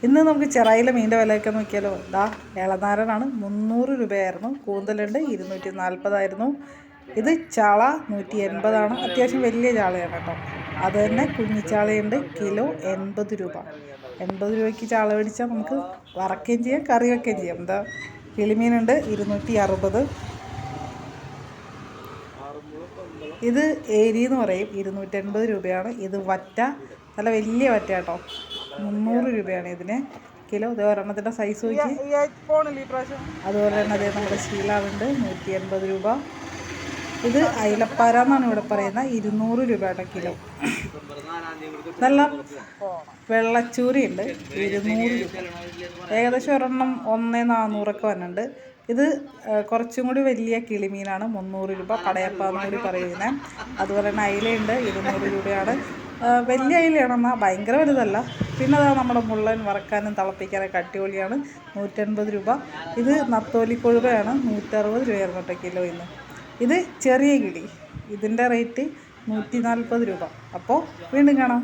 ഇന്ന് നമുക്ക് ചെറായിലെ മീൻ്റെ വിലയൊക്കെ നോക്കിയാലോ. ഇളനാരനാണ് 300 രൂപയായിരുന്നു. കൂന്തലുണ്ട് 240 ഇത് ചാള 180, അത്യാവശ്യം വലിയ ചാളയാണ് കേട്ടോ. അത് തന്നെ കുഞ്ഞിച്ചാളയുണ്ട്, കിലോ 80 രൂപ. 80 രൂപയ്ക്ക് ചാള മേടിച്ചാൽ നമുക്ക് വറക്കുകയും ചെയ്യാം, കറി വയ്ക്കുകയും ചെയ്യാം. കിളിമീനുണ്ട് 260. ഇത് ഏരി എന്ന് പറയും, 280 രൂപയാണ്. ഇത് വറ്റ, നല്ല വലിയ വറ്റ കേട്ടോ, 300 രൂപയാണ് ഇതിന് കിലോ. ഇത് ഒരെണ്ണത്തിൻ്റെ സൈസ് നോക്കി. അതുപോലെ തന്നെ അതേ നമ്മുടെ ശീലാവുണ്ട് 180 രൂപ. ഇത് അയിലപ്പാര എന്നാണ് ഇവിടെ പറയുന്നത്, 200 രൂപ കേട്ടോ കിലോ. നല്ല വെള്ളച്ചൂരിയുണ്ട് 200 രൂപ. ഏകദേശം ഒരെണ്ണം 1,400 വരുന്നുണ്ട്. ഇത് കുറച്ചും കൂടി വലിയ കിളിമീനാണ്, 300 രൂപ. പടയപ്പാന്ന് കൂടി പറയുന്നത്. അതുപോലെ തന്നെ അയിലയുണ്ട് 200 രൂപയാണ്. വലിയ അയിലയാണെന്നാൽ ഭയങ്കര വലുതല്ല. പിന്നെ അതാ നമ്മുടെ മുള്ളൻ വറക്കാനും തിളപ്പിക്കാനൊക്കെ അടിപൊളിയാണ്, 180 രൂപ. ഇത് നത്തോലി കൊഴുവയാണ്, 160 രൂപയായിരുന്നു കേട്ടോ കിലോ ഇന്ന്. ഇത് ചെറിയ കിളി, ഇതിൻ്റെ റേറ്റ് 140 രൂപ. അപ്പോൾ വീണ്ടും കാണാം.